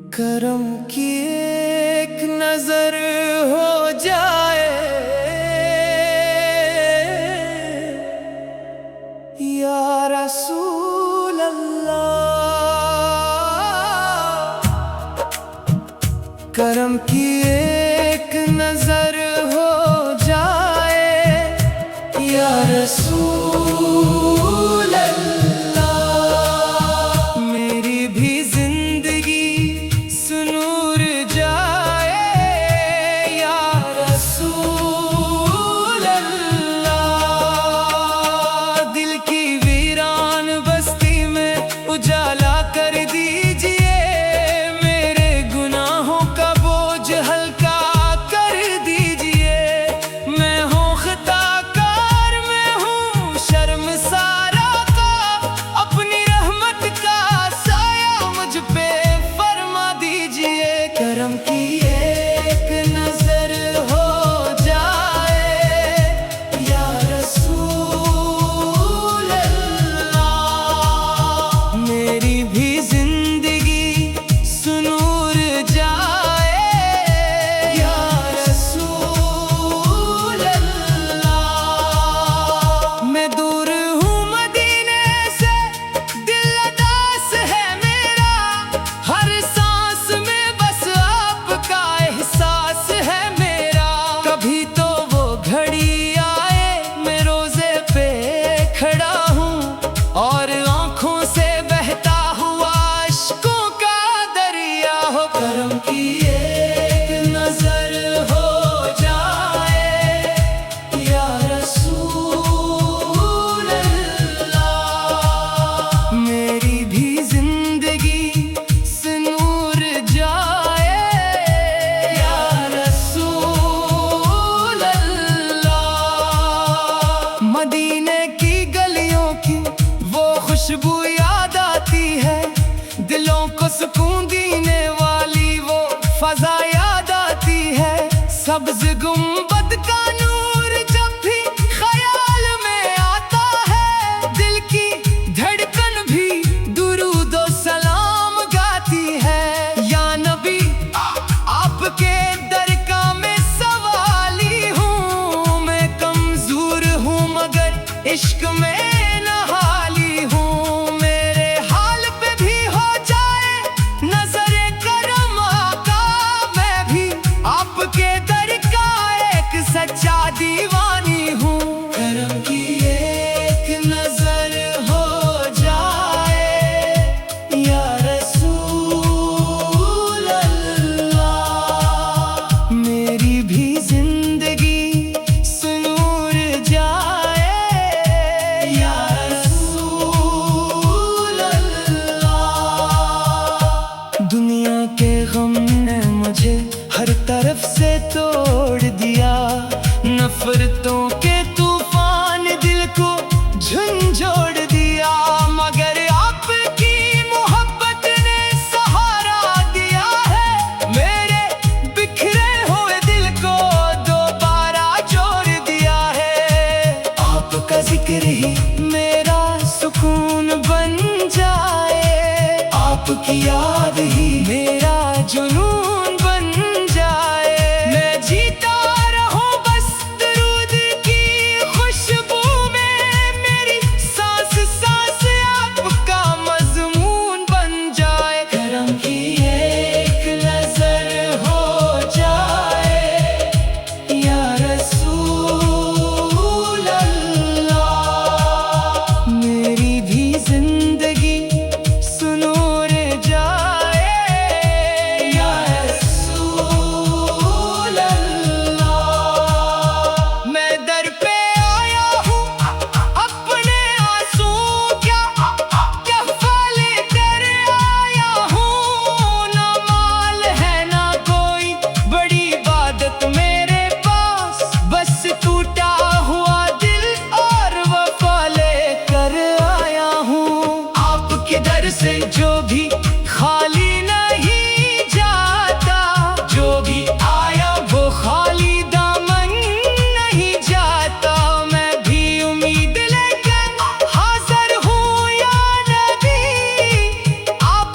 करम की एक नजर हो जाए या रसूल अल्लाह। करम की एक नजर हो जाए या रसूल अल्लाह। मेरी भी जिंदगी सुनूर जाए या रसूल अल्लाह। दिल की वीरान बस्ती में उजाला कर दीजिए, मेरे गुनाहों का बोझ हल्का कर दीजिए। मैं हूँ खताकार, मैं हूँ शर्मसारा का, अपनी रहमत का साया मुझ पे फरमा दीजिए। करम की एक नजर हो जाए या रसूल अल्लाह। मेरी भी जिंदगी सुनूर जाए या रसूल अल्लाह। मैं दूर हूँ मदीने से, दिल अदास है मेरा, हर सांस में बस आपका एहसास है मेरा। कभी तो वो घड़ी आए मैं रोजे पे खड़ा हूँ और आंखों से बहता हुआ अश्कों का दरिया हो। करम की एक नजर हो जाए या रसूल अल्लाह। मेरी भी जिंदगी सुनूर जाए या रसूल अल्लाह। मदीने की गलियों की वो खुशबू याद आती है, दिलों को सुकून देने वाली वो फजा याद आती है। सब्ज गुंबद का नूर जब भी ख्याल में आता है, दिल की धड़कन भी दुरूद और सलाम गाती है। या नबी आपके दर का मैं सवाली हूँ, मैं कमजोर हूँ मगर इश्क में नहाली हूँ। मेरे हाल पे भी हो जाए नजरे करम आका, मैं भी आपके दर का एक सच्चा दीवानी हूँ। करम की एक नजर हो जाए या रसूल अल्लाह। मेरी भी जिंदगी सुनूर जाए या रसूल अल्लाह। दुनिया के गम ने मुझे हर तरफ से तोड़ दिया, नफरतों के तूफान दिल को झंझोड़ दिया। मगर आपकी मोहब्बत ने सहारा दिया है, मेरे बिखरे हुए दिल को दोबारा जोड़ दिया है। आपका जिक्र ही मेरा सुकून बन जाए, आपकी याद ही मेरा जुनून बन जाए। मैं जीता रहूं बस दरूद की खुशबू में, मेरी सांस सांस आपका मजमून बन जाए। करम की एक नजर हो जाए या रसूल अल्लाह। मेरी भी जिंदगी सुनूर जाए या रसूल अल्लाह। मैं दर पे आया हूँ अपने आंसू क्या फाले कर आया हूँ। ना माल है ना कोई बड़ी इबादत मेरे पास, बस टूटा हुआ दिल और वफा लेकर आया हूँ। आपके दर से जो भी खाली नहीं जाता, जो भी आया वो खाली दामन नहीं जाता। मैं भी उम्मीद लेकर हाजिर हूँ या नबी, आप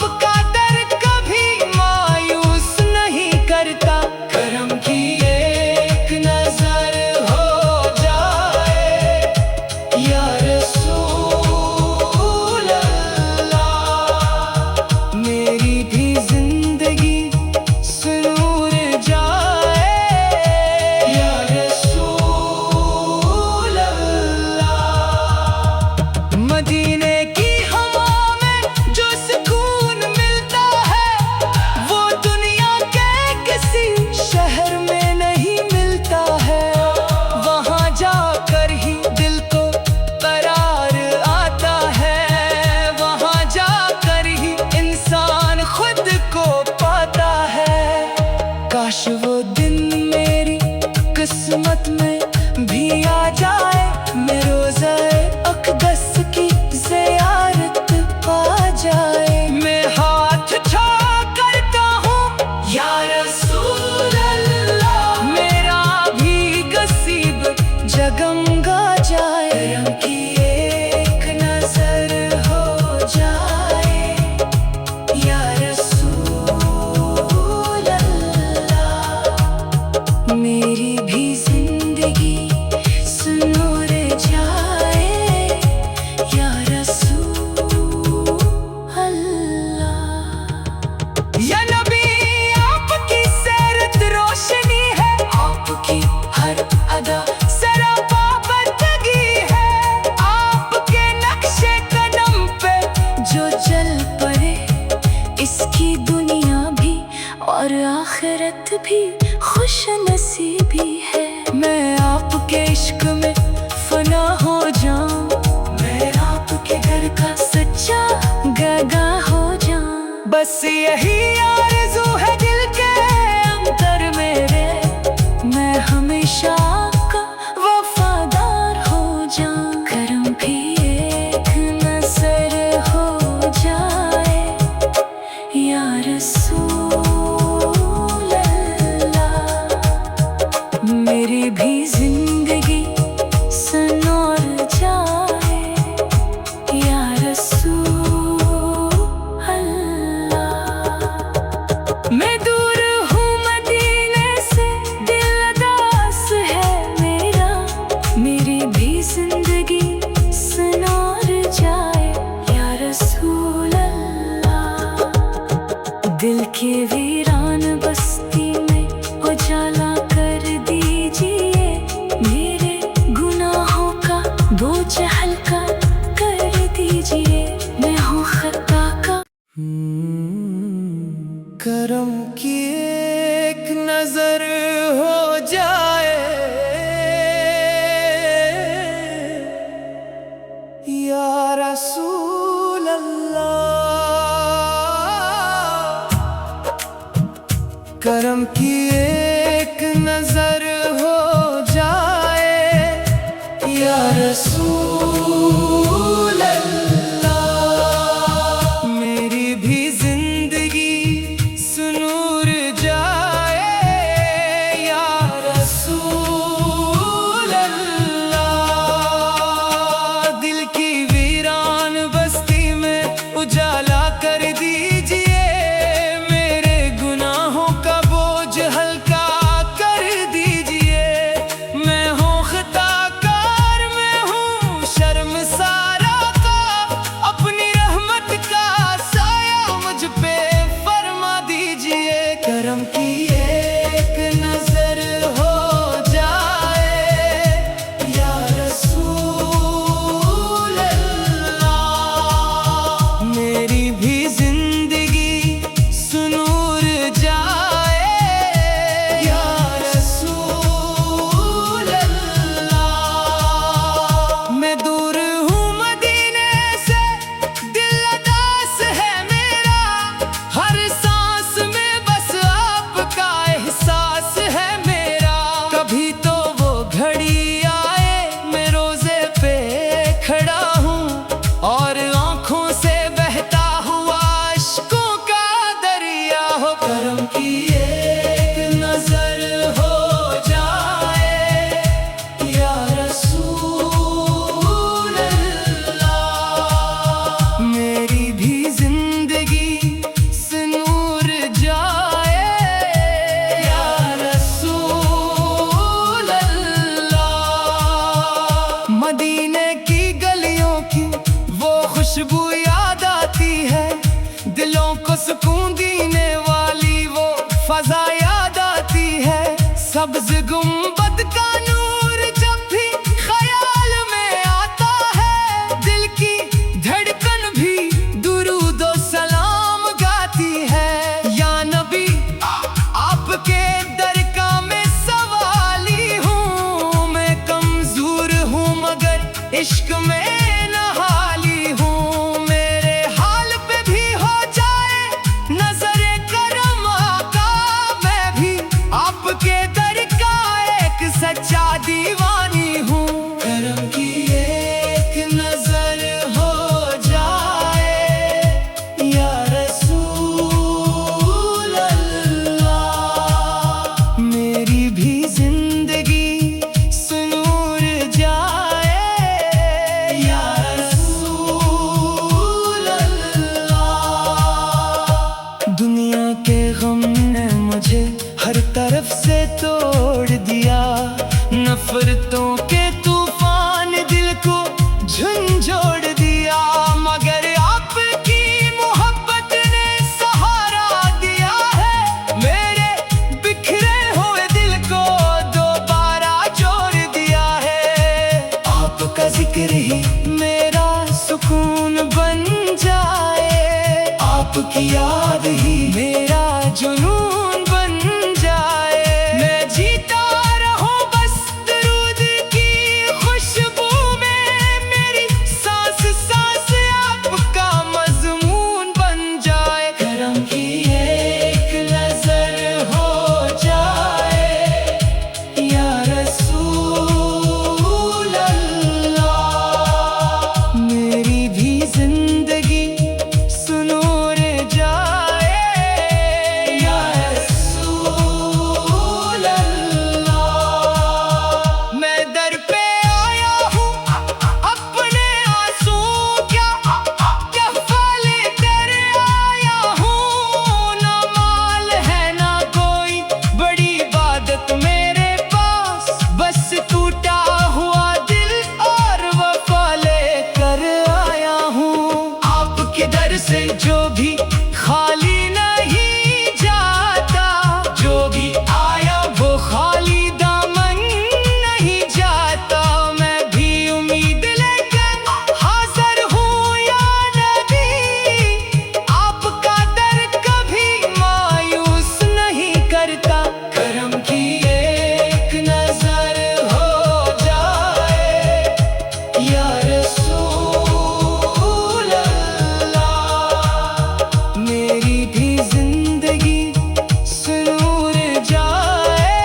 काश वो दिन मेरी किस्मत में भी आ जाए, मैं रोज़े अक़दस की ज़ियारत पा जाए। मैं हाथ छोड़ करता हूँ या रसूल अल्लाह, मेरा भी नसीब जगमगा जाए। करम की एक नजर हो जाए या रसूल अल्लाह, मेरी भी जिंदगी सुनूर जाए या रसूल अल्लाह। या नबी आपकी सीरत रोशनी है, आपकी हर अदा सरापा बंदगी है। आपके नक्शे कदम पे जो चल पड़े, इसकी दुनिया भी और आखिरत भी खुश नसीबी है। मैं आपके इश्क में फना हो जाऊं, मैं आपके घर का सच्चा गदा हो जाऊं। बस यही आरज़ू है दिल के अंदर मेरे, मैं हमेशा आपका वफादार हो जाऊं। करम भी एक नजर हो जाए या रसूल अल्लाह, मेरी भी जिंदगी सनौर जाए या रसूल अल्लाह। मैं दूर हूँ मदीने से, दिल उदास है मेरा, मेरी भी जिंदगी सनौर जाए या रसूल अल्लाह। दिल की वीरान बस्ती में उजाला कर दीजिए, मेरे गुनाहों का बोझ हल्का कर दीजिए, मैं हूँ खता का। करम की एक नजर हो जाए या रसूल अल्लाह, करम की एक नजर हो जाए या रसूल अल्लाह, मेरी भी जिंदगी सुनूर जाए या रसूल अल्लाह। दिल की वीरान बस्ती में उजाला कर दीजिए, मेरे गुनाहों का बोझ हल्का कर दीजिए। मैं हूँ खताकार, मैं हूँ शर्मसारा का, अपनी रहमत का साया मुझ पे फरमा दीजिए। करम की एक नजर हो जाए या रसूल अल्लाह, मेरी भी जिंदगी सुनूर जाए या रसूल अल्लाह। मैं दूर हूँ मदीने से, दिल उदास है मेरा, हर सांस में बस आपका एहसास है मेरा। कभी तो वो घड़ी आए, मैं रोजे पे खड़ा हूँ और आंखों से बहता हुआ अश्कों का दरिया हो। करम की एक नजर हो जाए या रसूल अल्लाह, मेरी भी जिंदगी सुनूर जाए या रसूल अल्लाह। मदीने की गलियों की वो खुशबू याद आती है, दिलों को सुकून देने वाली वो फजा याद आती है। सब्ज गुंबद का नूर जब भी ख्याल में आता है, दिल की धड़कन भी दुरूद और सलाम गाती है। या नबी आपके दरका में सवाली हूँ, मैं कमजोर हूँ मगर इश्क में नहाली हूँ। मेरे हाल पे भी हो जाए नजरे करम आका, मैं भी आपकी याद ही मेरा जुनून बन जाए। मैं जीता रहूं बस दरूद की खुशबू में, मेरी सांस सांस आपका मजमून बन जाए। करम की एक नजर हो जाए या रसूल अल्लाह, मेरी भी जिंदगी सुनूर जाए या रसूल अल्लाह। मैं दर पे आया हूँ अपने आंसू क्या फल कर आया हूँ। ना माल है ना कोई बड़ी इबादत मेरे पास, बस टूटा हुआ दिल और वफा लेकर आया हूँ। आपके दर से जो भी खाली नहीं जाता, जो भी आया वो खाली दामन नहीं जाता। मैं भी उम्मीद लेकर हाजिर हूँ या नबी, आपका दर कभी मायूस नहीं करता। करम की एक नजर हो जाए या रसूल अल्लाह, मेरी भी जिंदगी सुनूर जाए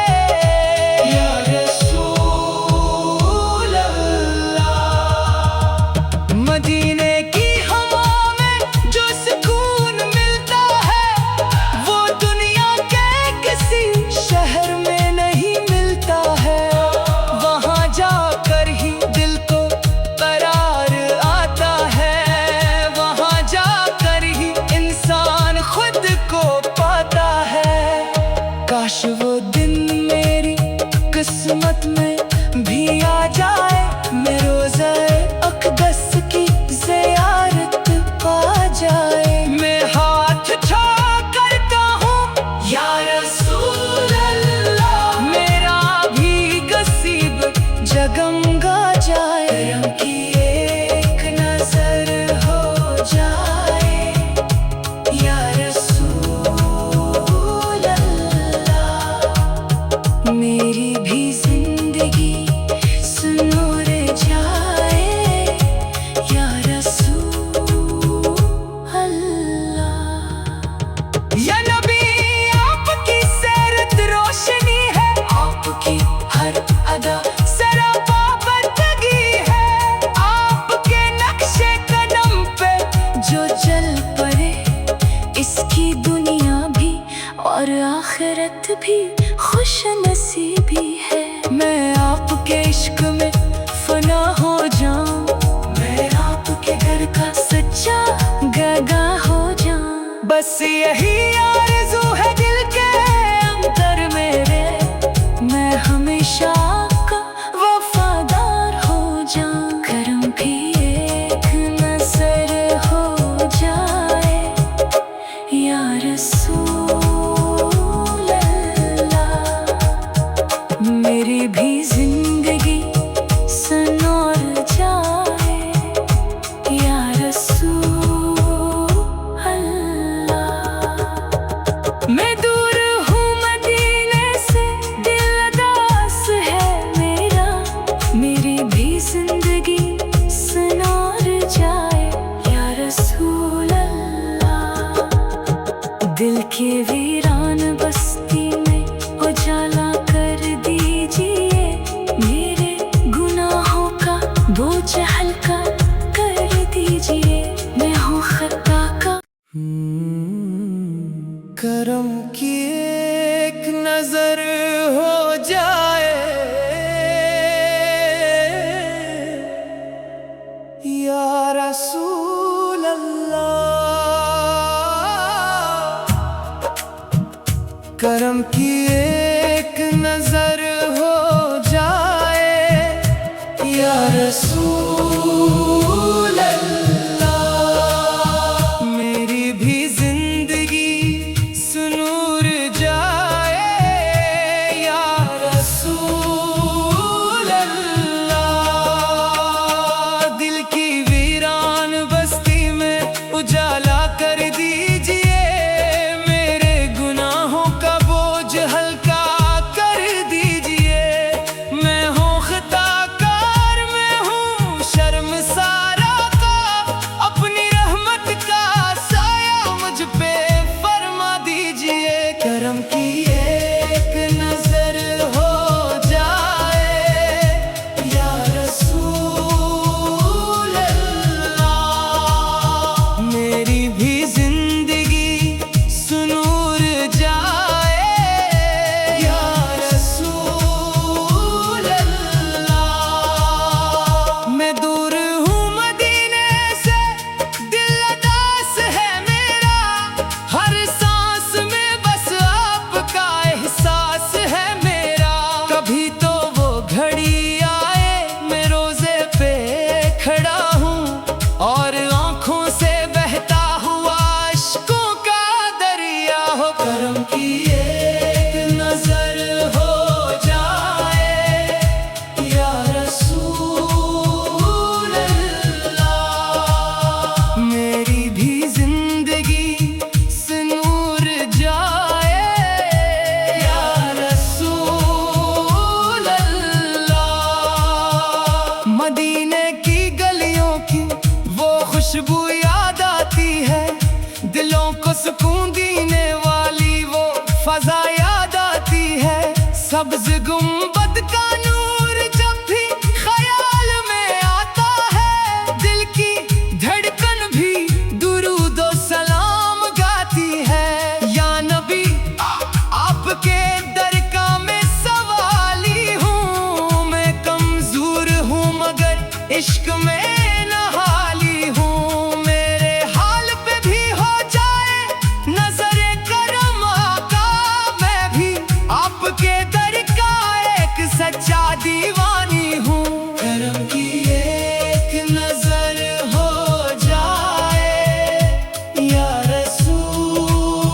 या रसूल अल्लाह। मदीने की हवा में जो सुकून मिलता है, वो दुनिया के किसी शहर में नहीं मिलता है। वहाँ जाकर ही दिल को करार आता है, वहाँ जाकर ही इंसान खुद को पाता है। काश वो दिन मेरी किस्मत में भी आ जाए, मैं रोज़ा अक़दस की ज़ियारत पा जाए। मैं हाथ छोड़ करता हूँ या रसूल अल्लाह, मेरा भी नसीब जगमगा जाए। करम की एक नजर हो जाए या रसूल अल्लाह, मेरी भी जिंदगी सुनूर जाए या रसूल अल्लाह। या नबी आपकी सीरत रोशनी है, आपकी हर अदा सरापा बंदगी है। आपके नक्शे कदम पे जो चल पड़े, इसकी दुनिया भी और आखिरत भी खुश नसीबी है। मैं आपके इश्क में फना हो जाऊं, मैं आपके घर का सच्चा गगा हो जाऊं। बस यही आरज़ू है दिल के अंदर मेरे, मैं हमेशा आपका वफादार हो जाऊं। करम की एक नजर हो जाए या रसूल अल्लाह, मेरी भी जिंदगी सुनूर जाए या रसूल अल्लाह। मैं दूर हूँ मदीने से, दिल उदास है मेरा, मेरी भी जिंदगी सुनूर जाए या रसूल अल्लाह। दिल के वीरान बस्ती में उजाला कर दीजिए, मेरे गुनाहों का बोझ हल्का कर दीजिए। मैं हूँ खता का करम की एक नजर हो जाए या रसूल अल्लाह, करम की एक नजर हो जाए या रसूल अल्लाह, मेरी भी जिंदगी सुनूर जाए या रसूल अल्लाह। दिल की वीरान बस्ती में उजाला कर दीजिए, फजा याद आती है। सब्ज गुंबद का नूर जब भी ख्याल में आता है, दिल की धड़कन भी दुरूदो सलाम गाती है। या नबी आपके दर का मैं सवाली हूँ, मैं कमजोर हूँ मगर इश्क में नहाली हूँ। मेरे हाल पे भी हो जाए नजरे करम आका, मैं भी आपके दर का एक सच्चा दीवानी हूँ। करम की एक नजर हो जाए या रसूल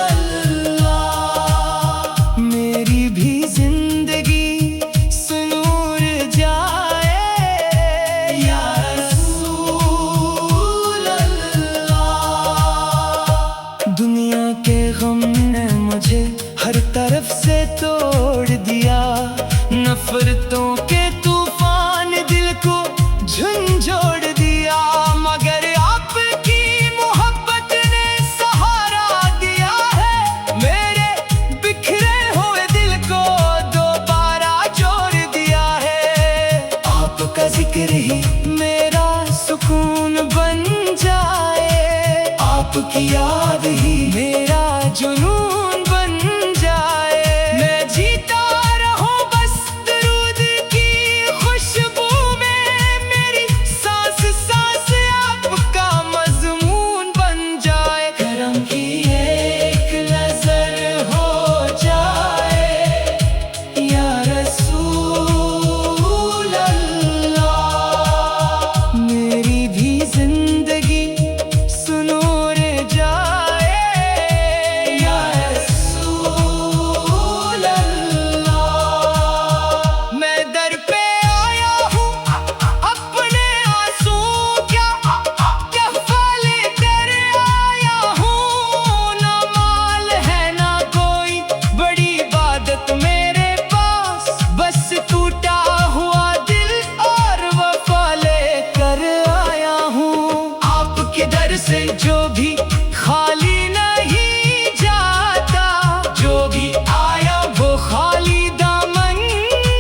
अल्लाह, मेरी भी जिंदगी सुनूर जाए या रसूल अल्लाह। दुनिया के गम ने मुझे हर तरफ से तोड़ दिया, नफरतों के तूफान दिल को झंझोड़ दिया, मगर आपकी मोहब्बत ने सहारा दिया है। मेरे बिखरे हुए दिल को दोबारा जोड़ दिया है। आपका जिक्र ही मेरा सुकून बन जाए, आपकी याद ही मेरा जुनून बन जाए। मैं जीता रहूं बस दरूद की खुशबू में, मेरी सांस सांस आपका मजमून बन जाए। करम की एक नजर हो जाए या रसूल अल्लाह, मेरी भी जिंदगी सुनूर जाए या रसूल अल्लाह। मैं दर पे आया हूँ अपने आंसू क्या फल कर आया हूँ। ना माल है ना कोई बड़ी इबादत मेरे पास, बस टूटा हुआ दिल और वफा लेकर आया हूँ। आपके दर से जो भी खाली नहीं जाता, जो भी आया वो खाली दामन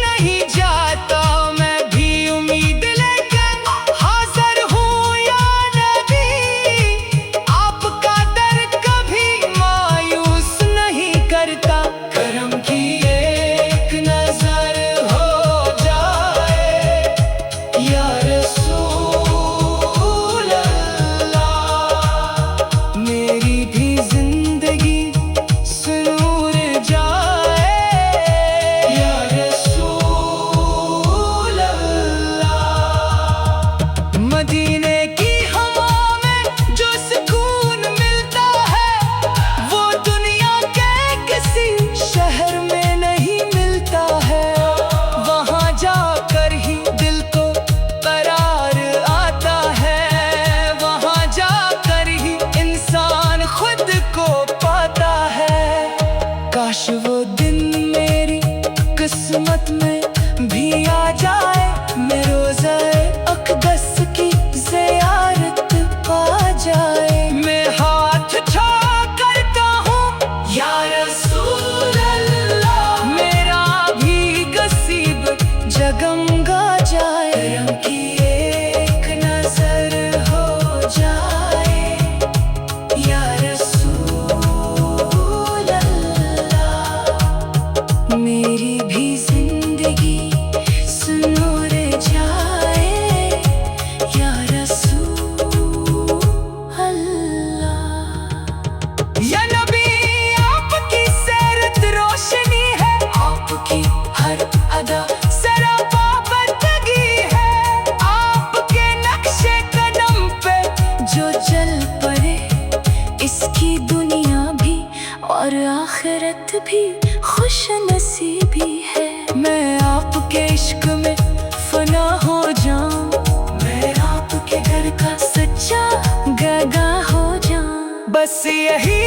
नहीं जाता। मैं भी उम्मीद लेकर हाजिर हूँ या नबी, आपका दर कभी मायूस नहीं करता। करम की एक नजर हो जाए या रसूल अल्लाह, मेरी भी जिंदगी सुनूर जाए या रसूल अल्लाह। मदीने की हवा में जो सुकून मिलता है, वो दुनिया के किसी शहर में नहीं मिलता है। वहाँ जाकर ही दिल को करार आता है, वहाँ जाकर ही इंसान खुद को पाता है। काश वो दिन मेरी किस्मत में भी आ जाए, मैं रोज़े अक़दस की ज़ियारत पा जाए। मैं हाथ छोड़ करता हूँ या रसूल अल्लाह, मेरा भी नसीब जगमगा जाए। करम की एक नजर हो जाए या रसूल अल्लाह, मेरी भी जिंदगी सुनूर जाए या रसूल अल्लाह। या नबी आपकी सीरत रोशनी है, आपकी हर अदा सरापा बंदगी है। आपके नक्शे कदम पे जो चल पड़े, इसकी दुनिया भी और आखिरत भी खुश नसीबी है। मैं आपके इश्क में फना हो जाऊं, मैं आपके घर का सच्चा गगा हो जाऊं, बस यही